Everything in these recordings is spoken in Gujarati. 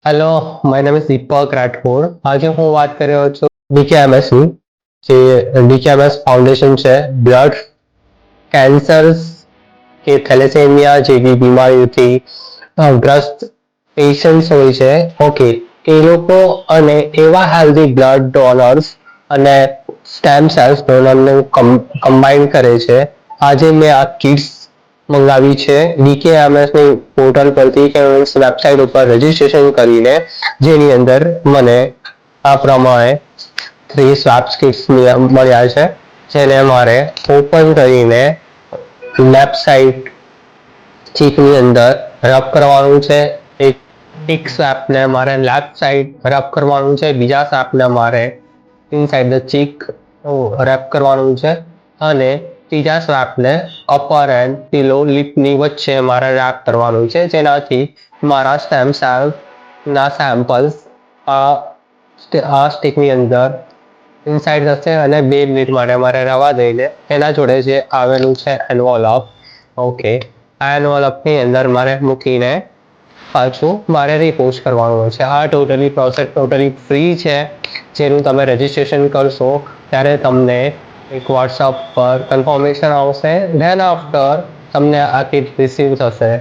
હેલો, માય નેમ ઇઝ દીપક રાઠોડ. આજે હું વાત કરી રહ્યો છું ડીકેએમએસની, જે ડીકેએમએસ ફાઉન્ડેશન છે. બ્લડ કેન્સર કે થેલેસેમિયા જેવી બીમારીઓથી ગ્રસ્ત પેશન્ટ્સ હોય છે. ઓકે, એ લોકો અને એવા હેલ્ધી બ્લડ ડોનર્સ અને સ્ટેમ સેલ્સ ડોનરને કમ્બાઈન કરે છે. આજે મેં આ કિટ્સ મંગાવી છે ડીકેએમએસની પોર્ટલ પરથી કે વેબસાઇટ ઉપર રજીસ્ટ્રેશન કરીને, જેની અંદર મને આ પ્રમાણે 3 સ્વેપ કિટ્સ મળ્યા છે, જેને મારે ઓપન કરીને લેફ્ટ સાઈડ ચીકની અંદર રબ કરવાનું છે. એક સ્વેપને મારે લેફ્ટ સાઈડ રબ કરવાનું છે, બીજા સ્વેપને મારે ઇનસાઇડ ધ ચીક રેપ કરવાનું છે, અને ત્રીજા સ્વેપને અપર એન્ડ પિલો લિપની વચ્ચે મારે રેપ કરવાનું છે, જેનાથી મારા સ્ટેમ સેલના સેમ્પલ્સ આ સ્ટિકની અંદર ઇનસાઇડ જશે અને 2 મિનિટ માટે મારે રવા દઈને એના જોડે જે આવેલું છે એન્વોલપ, ઓકે, આ એન્વોલપની અંદર મારે મૂકીને પાછું મારે રીપોસ્ટ કરવાનું છે. આ પ્રોસેસ ટોટલી ફ્રી છે. જેનું તમે રજીસ્ટ્રેશન કરશો ત્યારે તમને એક વોટ્સઅપ પર કન્ફર્મેશન આવશે. ધેન આફ્ટર તમને આ કિટ રિસીવ થશે.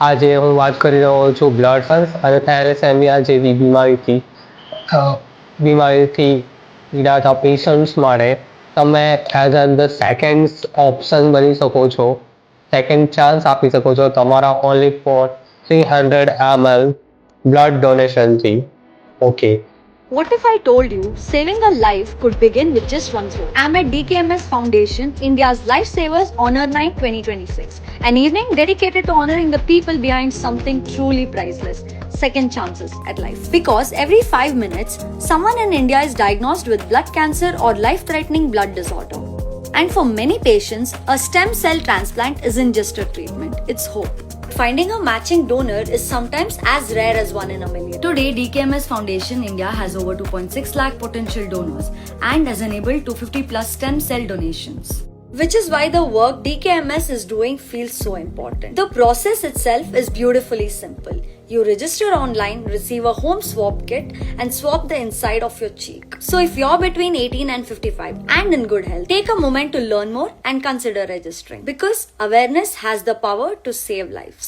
આજે હું વાત કરી રહ્યો છું બ્લડ સેલ્સ અને થેલેસેમિયા જેવી બીમારીથી પીડાતા પેશન્ટ્સ માટે તમે as an the second option બની શકો છો, સેકન્ડ ચાન્સ આપી શકો છો તમારા ઓનલી ફોર 300 ml બ્લડ ડોનેશનથી. Okay. What if I told you saving a life could begin with just one throw? I'm at DKMS Foundation, India's Lifesavers Honor Night 2026, an evening dedicated to honoring the people behind something truly priceless: second chances at life. Because every 5 minutes, someone in India is diagnosed with blood cancer or life-threatening blood disorder. And for many patients, a stem cell transplant isn't just a treatment, it's hope. Finding a matching donor is sometimes as rare as 1 in a million. Today, DKMS Foundation India has over 2.6 lakh potential donors and has enabled 250 plus stem cell donations. Which is why the work DKMS is doing feels so important. The process itself is beautifully simple. You register online, receive a home swab kit, and swab the inside of your cheek. So if you're between 18 and 55 and in good health, take a moment to learn more and consider registering. Because awareness has the power to save lives.